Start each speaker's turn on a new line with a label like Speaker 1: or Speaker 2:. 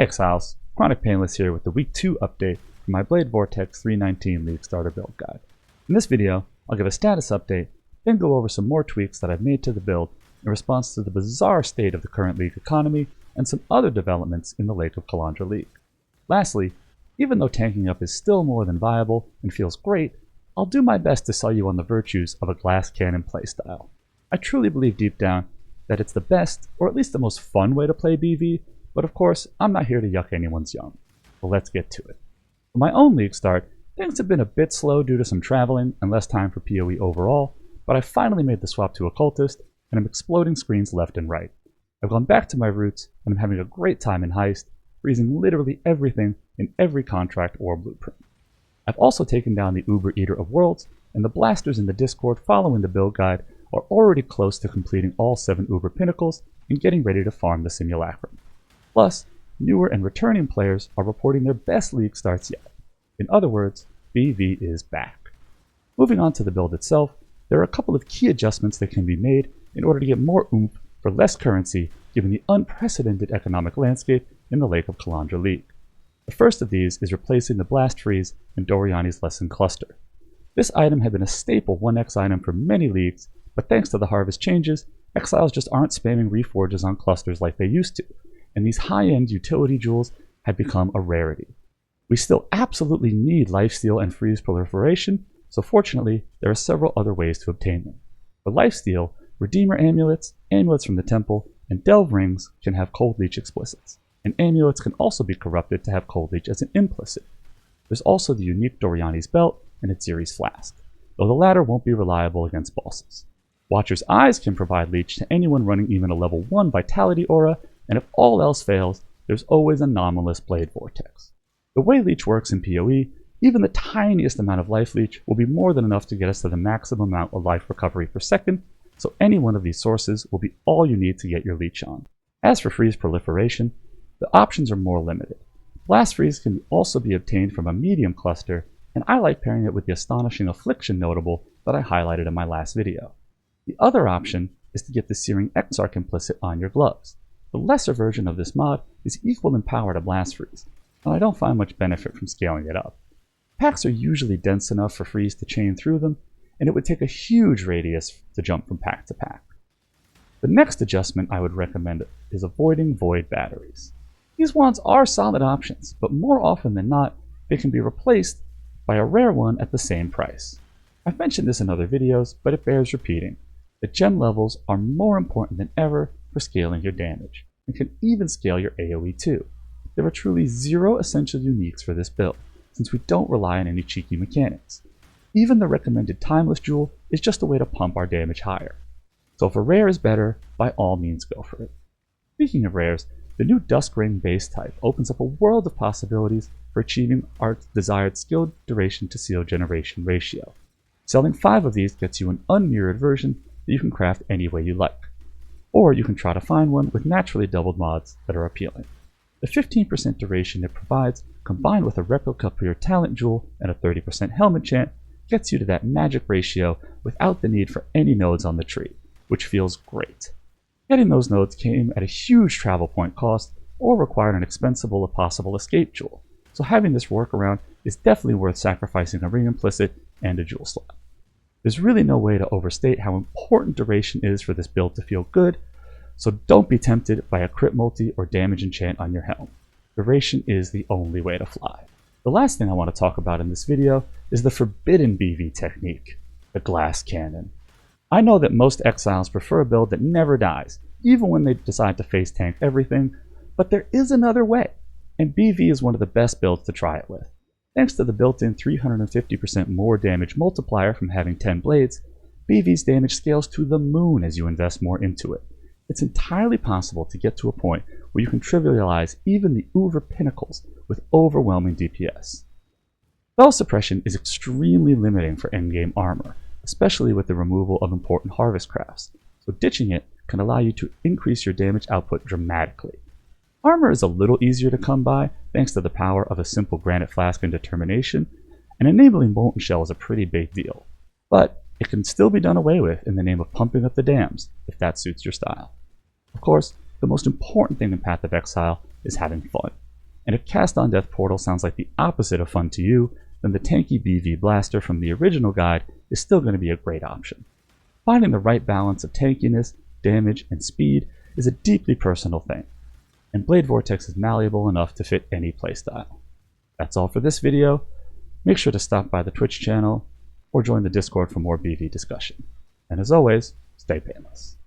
Speaker 1: Hey Exiles, Chronic Painless here with the Week 2 update for my Blade Vortex 319 League Starter Build Guide. In this video, I'll give a status update, then go over some more tweaks that I've made to the build in response to the bizarre state of the current League economy and some other developments in the Lake of Kalandra League. Lastly, even though tanking up is still more than viable and feels great, I'll do my best to sell you on the virtues of a glass cannon playstyle. I truly believe deep down that it's the best, or at least the most fun way to play BV, but of course, I'm not here to yuck anyone's yum. So let's get to it. For my own league start, things have been a bit slow due to some traveling and less time for POE overall, but I finally made the swap to Occultist, and I'm exploding screens left and right. I've gone back to my roots, and I'm having a great time in Heist, freezing literally everything in every contract or blueprint. I've also taken down the Uber Eater of Worlds, and the blasters in the Discord following the build guide are already close to completing all 7 Uber Pinnacles and getting ready to farm the Simulacrum. Plus, newer and returning players are reporting their best league starts yet. In other words, BV is back. Moving on to the build itself, there are a couple of key adjustments that can be made in order to get more oomph for less currency given the unprecedented economic landscape in the Lake of Kalandra League. The first of these is replacing the Blast Freeze in Doryani's Lesson Cluster. This item had been a staple 1x item for many leagues, but thanks to the harvest changes, Exiles just aren't spamming reforges on clusters like they used to, and these high-end utility jewels had become a rarity. We still absolutely need lifesteal and freeze proliferation, so fortunately, there are several other ways to obtain them. For lifesteal, Redeemer amulets, amulets from the temple, and Delve rings can have Cold Leech explicits, and amulets can also be corrupted to have Cold Leech as an implicit. There's also the unique Doryani's belt and its Ziri's flask, though the latter won't be reliable against bosses. Watcher's Eyes can provide Leech to anyone running even a level 1 Vitality aura, and if all else fails, there's always anomalous Blade Vortex. The way Leech works in PoE, even the tiniest amount of life leech will be more than enough to get us to the maximum amount of life recovery per second, so any one of these sources will be all you need to get your leech on. As for freeze proliferation, the options are more limited. Blast Freeze can also be obtained from a medium cluster, and I like pairing it with the Astonishing Affliction notable that I highlighted in my last video. The other option is to get the Searing Exarch implicit on your gloves. The lesser version of this mod is equal in power to Blast Freeze, and I don't find much benefit from scaling it up. Packs are usually dense enough for Freeze to chain through them, and it would take a huge radius to jump from pack to pack. The next adjustment I would recommend is avoiding Void batteries. These wands are solid options, but more often than not, they can be replaced by a rare one at the same price. I've mentioned this in other videos, but it bears repeating. The gem levels are more important than ever for scaling your damage, and can even scale your AoE too. There are truly 0 essential uniques for this build, since we don't rely on any cheeky mechanics. Even the recommended Timeless Jewel is just a way to pump our damage higher. So if a rare is better, by all means go for it. Speaking of rares, the new Dusk Ring base type opens up a world of possibilities for achieving our desired skill duration to seal generation ratio. Selling 5 of these gets you an unmirrored version that you can craft any way you like. Or you can try to find one with naturally doubled mods that are appealing. The 15% duration it provides, combined with a replica Pure Talent Jewel and a 30% helmet chant, gets you to that magic ratio without the need for any nodes on the tree, which feels great. Getting those nodes came at a huge travel point cost or required an expensive if possible escape jewel, so having this workaround is definitely worth sacrificing a ring implicit and a jewel slot. There's really no way to overstate how important duration is for this build to feel good, so don't be tempted by a crit multi or damage enchant on your helm. Duration is the only way to fly. The last thing I want to talk about in this video is the forbidden BV technique, the glass cannon. I know that most Exiles prefer a build that never dies, even when they decide to face tank everything, but there is another way, and BV is one of the best builds to try it with. Thanks to the built-in 350% more damage multiplier from having 10 blades, BV's damage scales to the moon as you invest more into it. It's entirely possible to get to a point where you can trivialize even the Uber Pinnacles with overwhelming DPS. Spell suppression is extremely limiting for endgame armor, especially with the removal of important harvest crafts, so ditching it can allow you to increase your damage output dramatically. Armor is a little easier to come by thanks to the power of a simple Granite Flask and Determination, and enabling Molten Shell is a pretty big deal. But it can still be done away with in the name of pumping up the dams, if that suits your style. Of course, the most important thing in Path of Exile is having fun. And if Cast on Death Portal sounds like the opposite of fun to you, then the tanky BV Blaster from the original guide is still going to be a great option. Finding the right balance of tankiness, damage, and speed is a deeply personal thing, and Blade Vortex is malleable enough to fit any playstyle. That's all for this video. Make sure to stop by the Twitch channel or join the Discord for more BV discussion. And as always, stay painless.